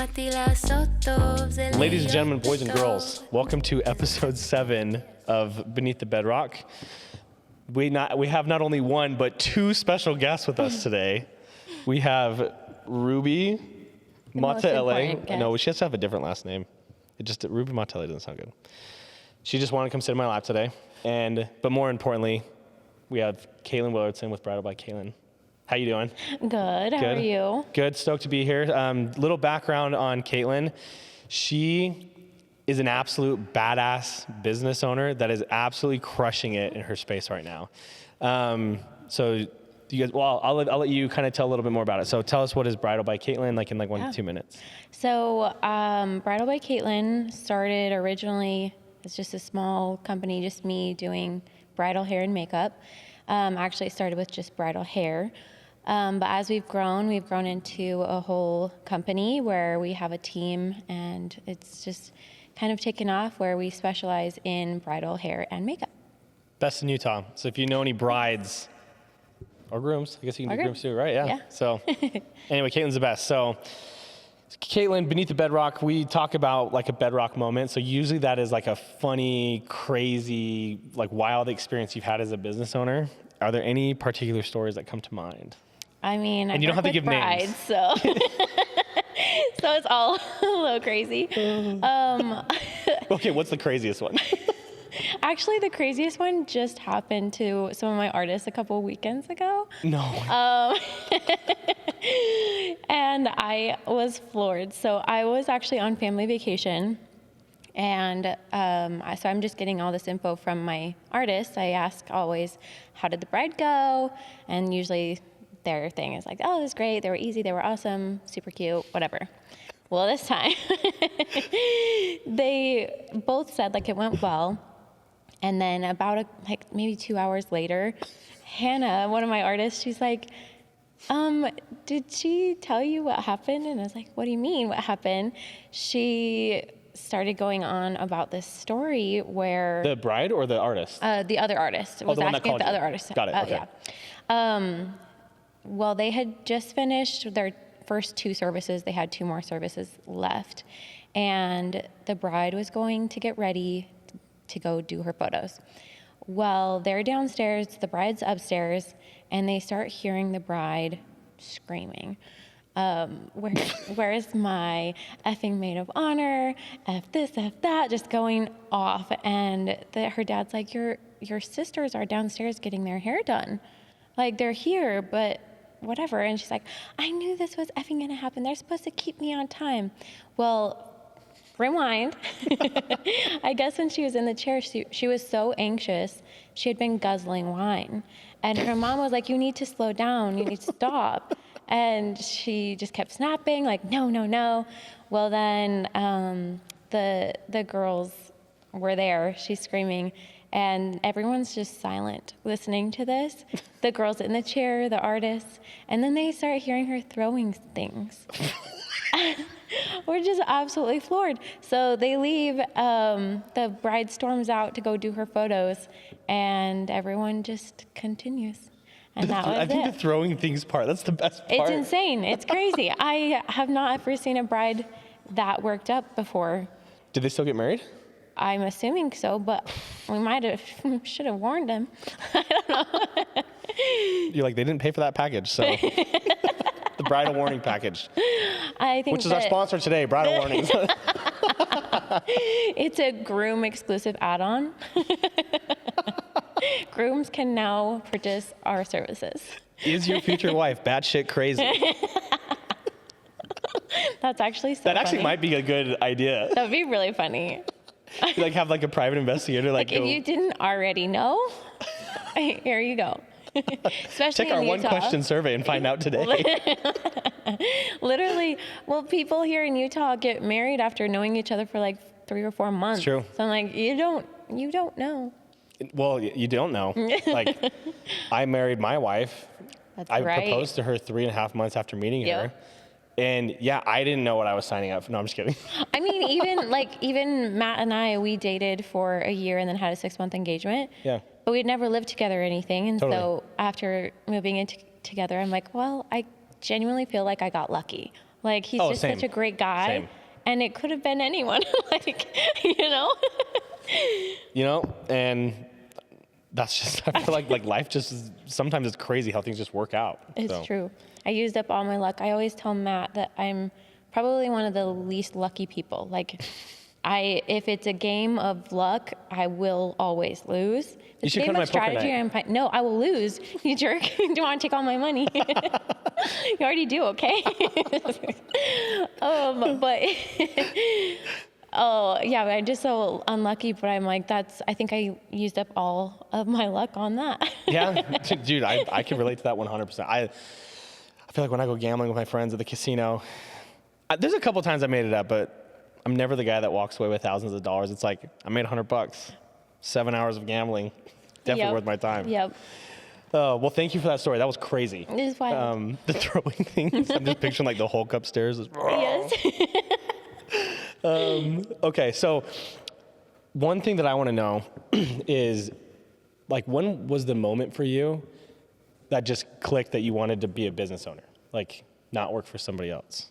Ladies and gentlemen, boys and girls, welcome to episode 7 of Beneath the Bedrock. We have not only one, but two special guests with us today. We have Ruby Matele. No, she has to have a different last name. Ruby Matele doesn't sound good. She just wanted to come sit in my lap today. But more importantly, we have Caitlin Willardson with Bridal by Caitlin. How you doing? Good. How are you? Good. Stoked to be here. Little background on Caitlin. She is an absolute badass business owner that is absolutely crushing it in her space right now. So you guys, well, I'll let you kind of tell a little bit more about it. So tell us, what is Bridal by Caitlin, like in 1 to 2 minutes? So Bridal by Caitlin started originally as just a small company, just me doing bridal hair and makeup. Actually, it started with just bridal hair. But as we've grown into a whole company where we have a team, and it's just kind of taken off, where we specialize in bridal hair and makeup. Best in Utah. So if you know any brides or grooms, I guess you can do grooms too, right? Yeah. So anyway, Caitlin's the best. So Caitlin, Beneath the Bedrock, we talk about like a bedrock moment. So usually that is like a funny, crazy, like wild experience you've had as a business owner. Are there any particular stories that come to mind? I mean, and you don't have to give brides, names. So it's all a little crazy. Okay, what's the craziest one? Actually, the craziest one just happened to some of my artists a couple of weekends ago. No. And I was floored. So I was actually on family vacation. And so I'm just getting all this info from my artists. I ask always, how did the bride go? And usually their thing is like, oh, it was great. They were easy. They were awesome. Super cute, whatever. Well, this time they both said like it went well. And then about maybe 2 hours later, Hannah, one of my artists, she's like, did she tell you what happened? And I was like, what do you mean, what happened? She started going on about this story where... The bride or the artist? The other artist. Oh, the one that called you. The other artist. Got it, okay. Yeah. Well, they had just finished their first 2 services. They had 2 more services left. And the bride was going to get ready to go do her photos. Well, they're downstairs, the bride's upstairs, and they start hearing the bride screaming. Where's my effing maid of honor, F this, F that, just going off. And her dad's like, your sisters are downstairs getting their hair done. Like, they're here, but whatever. And she's like, I knew this was effing gonna happen. They're supposed to keep me on time. Well, rewind. I guess when she was in the chair, she was so anxious. She had been guzzling wine. And her mom was like, you need to slow down. You need to stop. And she just kept snapping, like, no, no, no. Well, then the girls were there. She's screaming. And everyone's just silent listening to this. The girls in the chair, the artists. And then they start hearing her throwing things. We're just absolutely floored. So they leave. The bride storms out to go do her photos. And everyone just continues. And that was it. I think the throwing things part, that's the best part. It's insane. It's crazy. I have not ever seen a bride that worked up before. Did they still get married? I'm assuming so, but we should have warned them. I don't know. You're like, they didn't pay for that package, so. The bridal warning package. I think which is our sponsor today, Bridal Warnings. It's a groom exclusive add-on. Grooms can now purchase our services. Is your future wife batshit crazy? That's actually so That actually funny. might be a good idea. That would be really funny. You have a private investigator if you didn't already know, here you go. Especially take our in one Utah. Question survey and find out today. Literally, well, people here in Utah get married after knowing each other for 3 or 4 months. It's true. So I'm like, you don't know. Well, you don't know. I married my wife. That's I right. proposed to her 3.5 months after meeting her. And yeah, I didn't know what I was signing up for. No, I'm just kidding. I mean, even Matt and I, we dated for a year and then had a 6-month engagement. Yeah. But we'd never lived together or anything. And Totally. so after moving in together, I'm like, well, I genuinely feel like I got lucky. Like, he's just same. such a great guy. Same. And it could have been anyone, like, you know? And that's just, I feel like life just is, sometimes it's crazy how things just work out. It's true. I used up all my luck. I always tell Matt that I'm probably one of the least lucky people. Like, if it's a game of luck, I will always lose. You should Game come to of my poker strategy, night. no, I will lose. You jerk. Do you want to take all my money? You already do, okay? But oh yeah, I'm just so unlucky. But I'm like, I think I used up all of my luck on that. Yeah, dude, I can relate to that 100%. I feel like when I go gambling with my friends at the casino, there's a couple times I made it up, but I'm never the guy that walks away with thousands of dollars. It's like, I made $100, 7 hours of gambling, definitely worth my time. Yep. Well, thank you for that story. That was crazy. It is wild. The throwing things, I'm just picturing like the Hulk upstairs. Yes. Okay, so one thing that I want to know is, like, when was the moment for you that just clicked that you wanted to be a business owner, like not work for somebody else?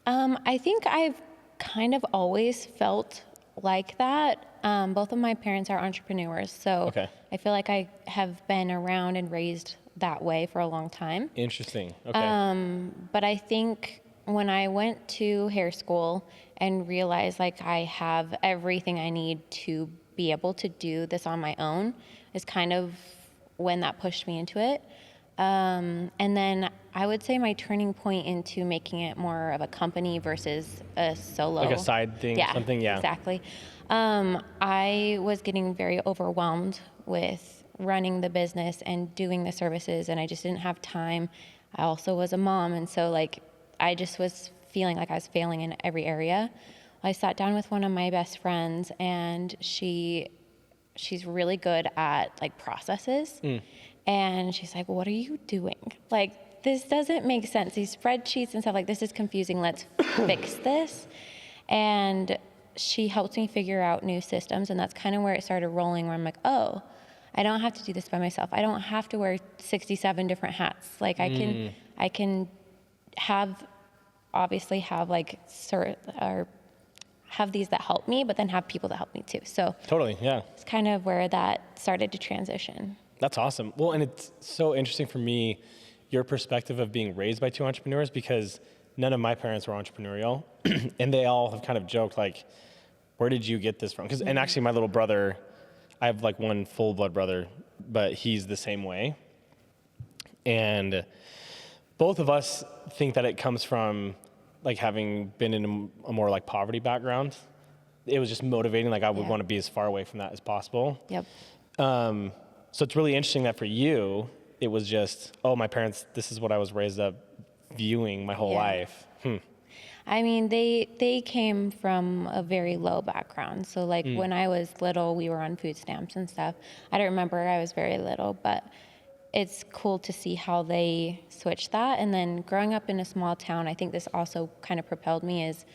I think I've kind of always felt like that. Both of my parents are entrepreneurs, so Okay. I feel like I have been around and raised that way for a long time. Interesting. Okay. But I think when I went to hair school and realized like I have everything I need to be able to do this on my own is kind of when that pushed me into it. And then I would say my turning point into making it more of a company versus a solo. Like a side thing, something, yeah. Exactly. I was getting very overwhelmed with running the business and doing the services, and I just didn't have time. I also was a mom, and so like I just was feeling like I was failing in every area. I sat down with one of my best friends, and she's really good at like processes. And she's like, what are you doing? Like, this doesn't make sense. These spreadsheets and stuff, like, this is confusing. Let's fix this. And she helped me figure out new systems. And that's kind of where it started rolling, where I'm like, oh, I don't have to do this by myself. I don't have to wear 67 different hats. Like, I can obviously have like, or have these that help me, but then have people that help me too. So Totally, yeah. it's kind of where that started to transition. That's awesome. Well, and it's so interesting for me, your perspective of being raised by two entrepreneurs, because none of my parents were entrepreneurial, and they all have kind of joked like, where did you get this from? And actually my little brother, I have like one full blood brother, but he's the same way. And both of us think that it comes from like having been in a more like poverty background. It was just motivating. Like I would want to be as far away from that as possible. Yep. So it's really interesting that for you, it was just, oh, my parents, this is what I was raised up viewing my whole life. I mean, they came from a very low background. So like when I was little, we were on food stamps and stuff. I don't remember, I was very little, but it's cool to see how they switched that. And then growing up in a small town, I think this also kind of propelled me, is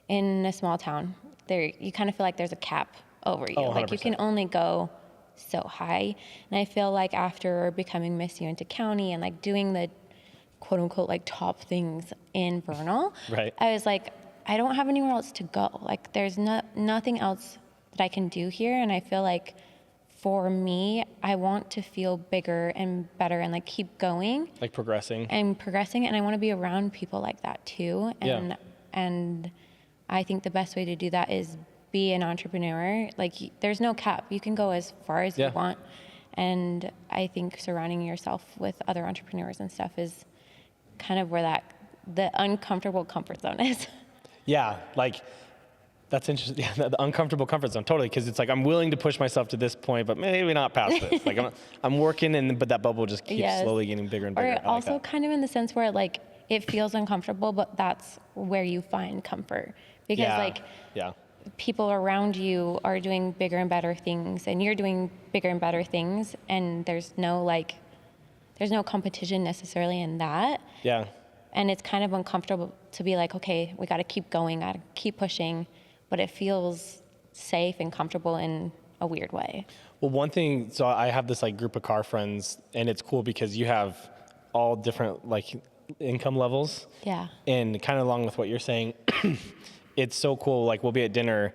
in a small town, you kind of feel like there's a cap over you. Oh, like you can only go so high. And I feel like after becoming Miss Uinta County and like doing the quote unquote like top things in Vernal, Right. I was like, I don't have anywhere else to go. Like there's nothing else that I can do here. And I feel like for me, I want to feel bigger and better and like keep going. Like progressing. And I want to be around people like that too. And I think the best way to do that is be an entrepreneur. Like there's no cap. You can go as far as you want. And I think surrounding yourself with other entrepreneurs and stuff is kind of where the uncomfortable comfort zone is. Yeah, like that's interesting. Yeah, the uncomfortable comfort zone, totally. Because it's like I'm willing to push myself to this point, but maybe not past this. Like I'm working, but that bubble just keeps slowly getting bigger and bigger. Or also kind of in the sense where like it feels uncomfortable, but that's where you find comfort. Because people around you are doing bigger and better things, and you're doing bigger and better things, and there's no competition necessarily in that. Yeah. And it's kind of uncomfortable to be like, okay, we got to keep going, got to keep pushing, but it feels safe and comfortable in a weird way. Well, one thing, so I have this like group of car friends, and it's cool because you have all different like income levels. Yeah. And kind of along with what you're saying, it's so cool. Like, we'll be at dinner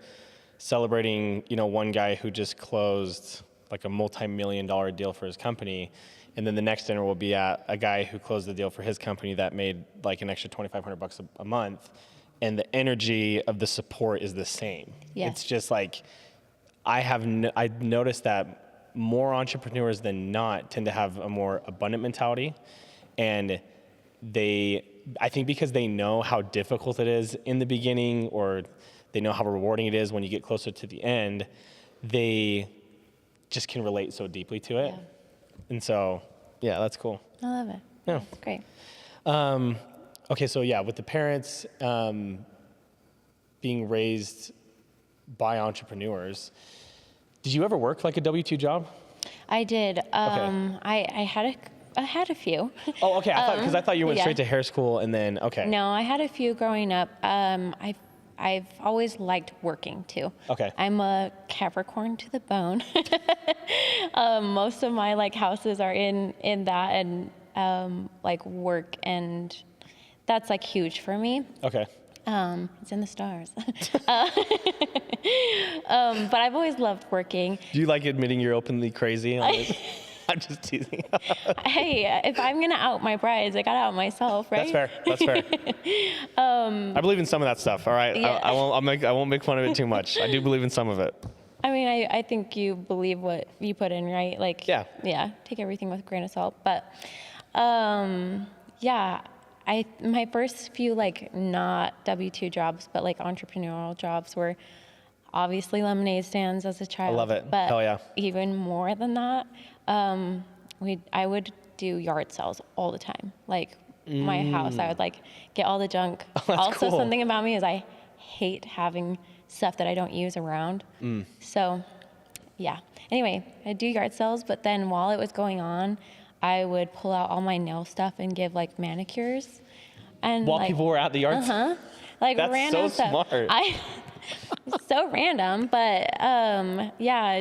celebrating, one guy who just closed like a multi-million-dollar deal for his company. And then the next dinner will be at a guy who closed the deal for his company that made like an extra $2,500 a month. And the energy of the support is the same. Yes. It's just like, I noticed that more entrepreneurs than not tend to have a more abundant mentality. And I think because they know how difficult it is in the beginning, or they know how rewarding it is when you get closer to the end, they just can relate so deeply to it. Yeah. And so, yeah, that's cool. I love it. Yeah. That's great. Okay, so yeah, with the parents being raised by entrepreneurs, did you ever work like a W-2 job? I did. I had a few. Oh, okay. Because I thought you went yeah. straight to hair school and then, okay. No, I had a few growing up. I've always liked working too. Okay. I'm a Capricorn to the bone. Most of my like houses are in that and like work, and that's like huge for me. Okay. It's in the stars. But I've always loved working. Do you like admitting you're openly crazy? I'm just teasing. Hey, if I'm gonna out my brides, I gotta out myself, right? That's fair. I believe in some of that stuff. All right. Yeah. I won't make fun of it too much. I do believe in some of it. I mean, I think you believe what you put in, right? Like, Yeah. Take everything with a grain of salt. But, my first few like not W-2 jobs, but like entrepreneurial jobs were obviously lemonade stands as a child. I love it. But Hell yeah. even more than that, I would do yard sales all the time. Like my house, I would like get all the junk. Also, cool. something about me is I hate having stuff that I don't use around. So, yeah. Anyway, I'd do yard sales, but then while it was going on, I would pull out all my nail stuff and give like manicures. And While like, people were at the yard sale? like That's random so stuff. smart. So random, but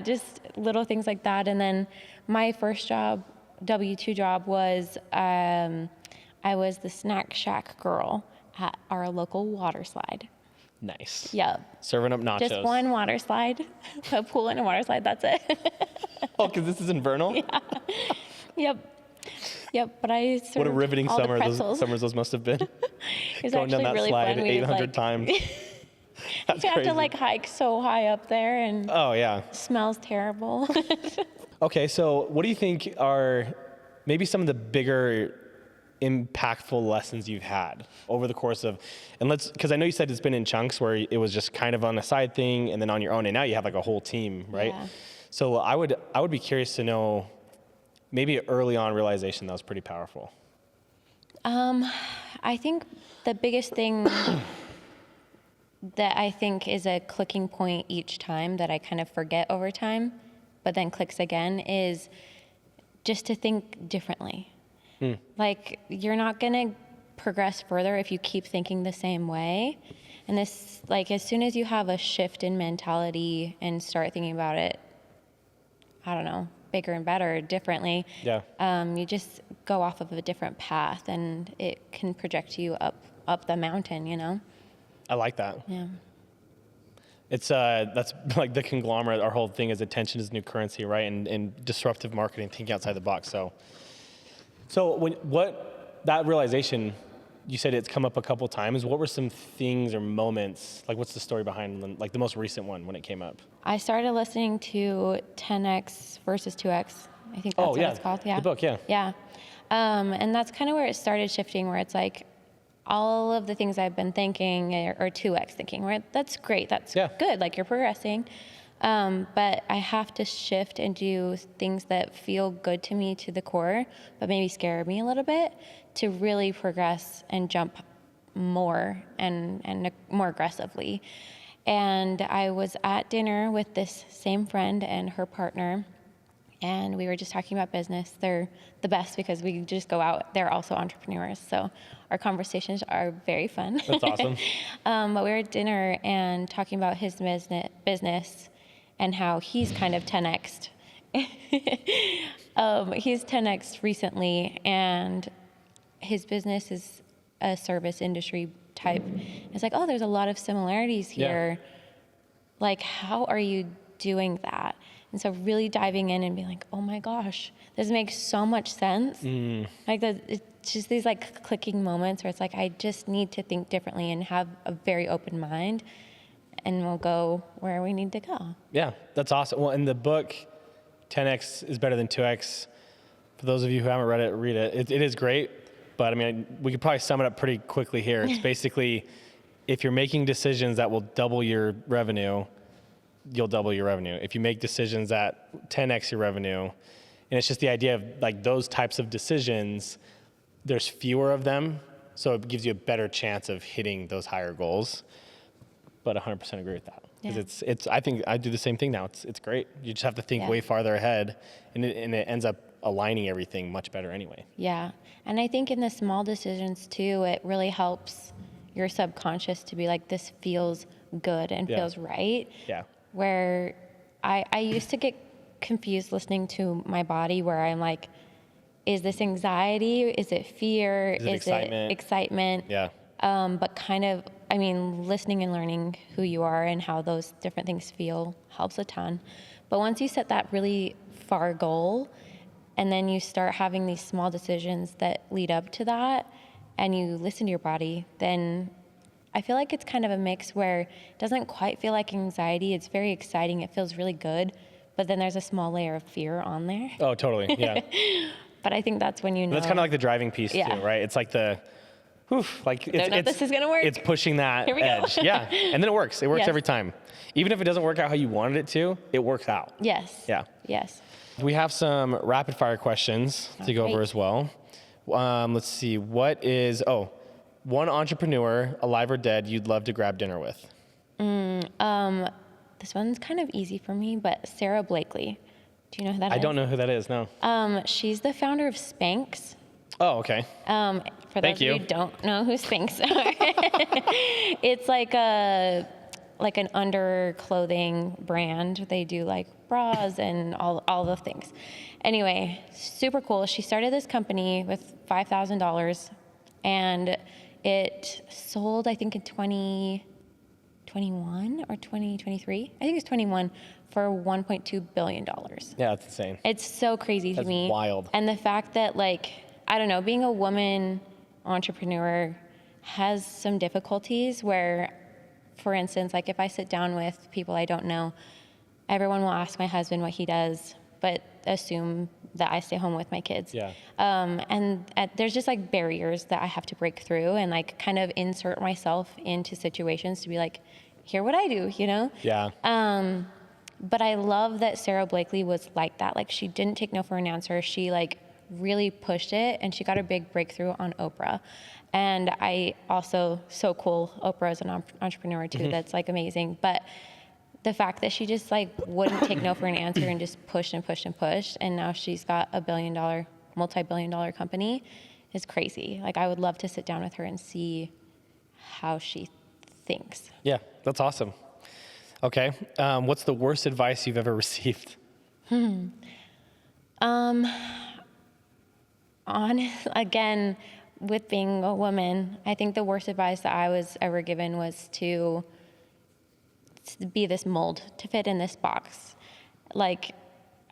just little things like that. And then my first job, W-2 job, was I was the snack shack girl at our local water slide. Nice. Yep. Serving up nachos. Just one water slide, a pool and a water slide, that's it. Oh, because this is in Vernal? Yeah. Yep, but I served What a riveting all the summers pretzels. those must have been. It was Going down actually that really slide fun. We 800 would, times. That's you have crazy. to like hike so high up there, and Oh, yeah. smells terrible. Okay, so what do you think are maybe some of the bigger impactful lessons you've had over the course of, because I know you said it's been in chunks where it was just kind of on a side thing and then on your own, and now you have like a whole team, right? Yeah. So I would be curious to know maybe an early on realization that was pretty powerful. I think the biggest thing that I think is a clicking point each time that I kind of forget over time, but then clicks again, is just to think differently. Like, you're not gonna progress further if you keep thinking the same way. And this, like, as soon as you have a shift in mentality and start thinking about it, I don't know, bigger and better, differently, Yeah. you just go off of a different path, and it can project you up the mountain, you know? I like that. Yeah. It's that's like the conglomerate. Our whole thing is attention is new currency, right? And disruptive marketing, thinking outside the box. So that realization, you said it's come up a couple times. What were some things or moments? Like, what's the story behind like the most recent one when it came up? I started listening to 10X versus 2X. I think that's what it's called. Yeah. The book, yeah. Yeah. And that's kind of where it started shifting, where it's like all of the things I've been thinking are 2X thinking, right? That's great. That's good. Like, you're progressing. But I have to shift and do things that feel good to me to the core, but maybe scare me a little bit, to really progress and jump more and more aggressively. And I was at dinner with this same friend and her partner, and we were just talking about business. They're the best because we just go out. They're also entrepreneurs, so our conversations are very fun. That's awesome. But we were at dinner and talking about his business and how he's kind of 10x'd. He's 10x'd recently, and his business is a service industry type. It's like, oh, there's a lot of similarities here. Like, how are you doing that? And so really diving in and being like, oh my gosh, this makes so much sense. Like it's just these like clicking moments where it's like, I just need to think differently and have a very open mind, and we'll go where we need to go. Yeah, that's awesome. Well, in the book, 10X is better than 2X. For those of you who haven't read it, read it. It is great, but I mean, we could probably sum it up pretty quickly here. It's basically, if you're making decisions that will double your revenue, you'll double your revenue. If you make decisions that 10X your revenue, and it's just the idea of like those types of decisions, there's fewer of them, so it gives you a better chance of hitting those higher goals. But 100% agree with that. Because it's I think I do the same thing now. It's great. You just have to think way farther ahead, and it ends up aligning everything much better anyway. Yeah, and I think in the small decisions too, it really helps your subconscious to be like, this feels good and feels right. Yeah. Where I used to get confused listening to my body, where I'm like, is this anxiety? Is it fear? Is it excitement? Yeah. But kind of, I mean, listening and learning who you are and how those different things feel helps a ton. But once you set that really far goal, and then you start having these small decisions that lead up to that, and you listen to your body, then I feel like it's kind of a mix where it doesn't quite feel like anxiety. It's very exciting. It feels really good. But then there's a small layer of fear on there. Oh, totally. Yeah. But I think that's when you know. That's kind of like the driving piece too, right? It's like the, like this is gonna work. It's pushing that edge. Yeah. And then it works. It works every time. Even if it doesn't work out how you wanted it to, it works out. Yes. Yeah. Yes. We have some rapid fire questions to go over as well. Let's see. What is, one entrepreneur, alive or dead, you'd love to grab dinner with? This one's kind of easy for me, but Sarah Blakely. Do you know who that is? I don't know who that is, no. She's the founder of Spanx. Oh, okay. For those of you who don't know who Spanx are, it's like an underclothing brand. They do like bras and all the things. Anyway, super cool. She started this company with $5,000, and it sold, I think, in 2021 or 2023. I think it's 21 for $1.2 billion. Yeah, that's insane. It's so crazy to me. That's wild. And the fact that, like, I don't know, being a woman entrepreneur has some difficulties where, for instance, like if I sit down with people I don't know, everyone will ask my husband what he does, but assume that I stay home with my kids. Yeah. There's just like barriers that I have to break through and like kind of insert myself into situations to be like, here what I do, you know? Yeah. But I love that Sarah Blakely was like that. Like she didn't take no for an answer. She like really pushed it, and she got a big breakthrough on Oprah. And I also, so cool, Oprah is an entrepreneur too. That's like amazing. But the fact that she just like wouldn't take no for an answer and just pushed and pushed and pushed, and now she's got a multi-billion-dollar company is crazy. Like I would love to sit down with her and see how she thinks. Yeah, that's awesome. Okay, what's the worst advice you've ever received? Again, with being a woman, I think the worst advice that I was ever given was to be this mold, to fit in this box. Like,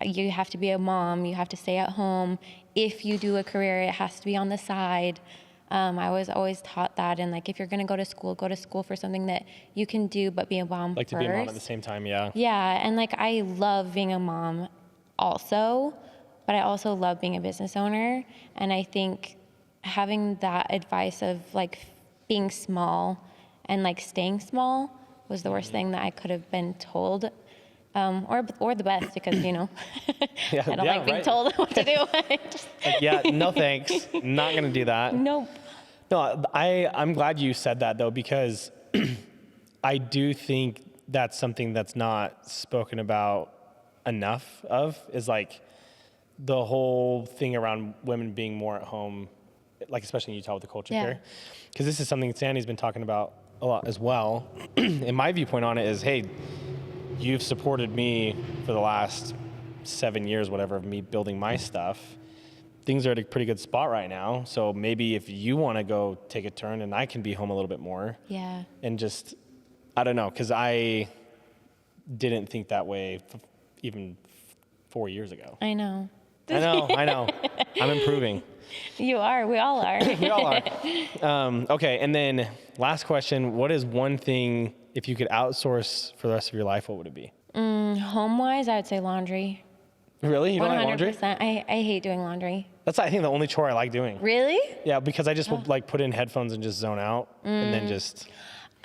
you have to be a mom, you have to stay at home. If you do a career, it has to be on the side. I was always taught that, and like, if you're gonna go to school for something that you can do, but be a mom like first. To be a mom at the same time, yeah. Yeah, and like, I love being a mom also, but I also love being a business owner. And I think having that advice of like being small and like staying small was the worst thing that I could have been told, or the best, because you know, I don't like being told what to do. Yeah, no thanks. Not gonna do that. Nope. No, I'm glad you said that though, because I do think that's something that's not spoken about enough of, is like the whole thing around women being more at home, like especially in Utah with the culture here. Because this is something Sandy's been talking about a lot as well. And my viewpoint on it is, hey, you've supported me for the last 7 years, whatever, of me building my stuff. things are at a pretty good spot right now. So maybe if you want to go take a turn and I can be home a little bit more. Yeah. And just, I don't know, because I didn't think that way even 4 years ago. I know. I know. I'm improving. You are. We all are. We all are. Okay, and then last question. What is one thing, if you could outsource for the rest of your life, what would it be? Home-wise, I would say laundry. Really? You don't like laundry? 100%. I hate doing laundry. That's, I think, the only chore I like doing. Really? Yeah, because I just will like put in headphones and just zone out and then just...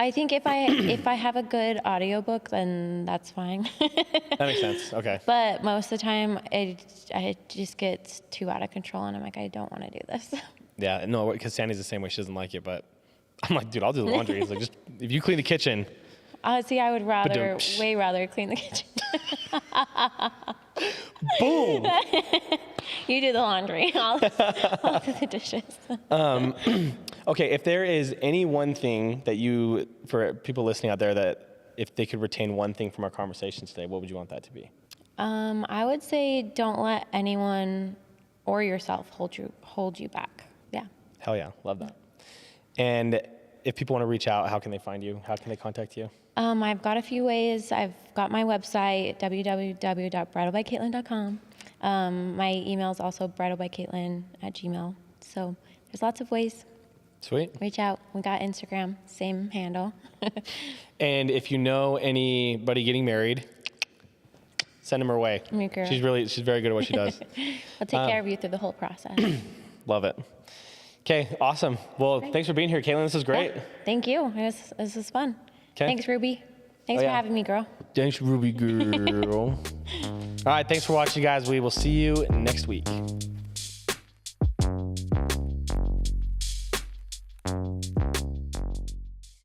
I think if I have a good audiobook, then that's fine. That makes sense. Okay. But most of the time, it just gets too out of control, and I'm like, I don't want to do this. Yeah, no, because Sandy's the same way. She doesn't like it, but I'm like, dude, I'll do the laundry. It's like, just if you clean the kitchen. See, I would way rather clean the kitchen. Boom. You do the laundry. I'll do the dishes. Okay, if there is any one thing that you, for people listening out there, that if they could retain one thing from our conversation today, what would you want that to be? I would say don't let anyone or yourself hold you back. Yeah. Hell yeah, love that. And if people want to reach out, how can they find you? How can they contact you? I've got a few ways. I've got my website, www.bridalbykaitlyn.com. My email is also bridalbykaitlyn@gmail.com. So there's lots of ways. Sweet. Reach out. We got Instagram, same handle. And if you know anybody getting married, send them her way. Okay. She's very good at what she does. I'll take care of you through the whole process. Love it. Okay, awesome. Well, thanks for being here, Caitlin. This is great. Yeah, thank you. This is fun. Okay. Thanks, Ruby. Thanks for having me, girl. Thanks, Ruby girl. All right, thanks for watching, guys. We will see you next week.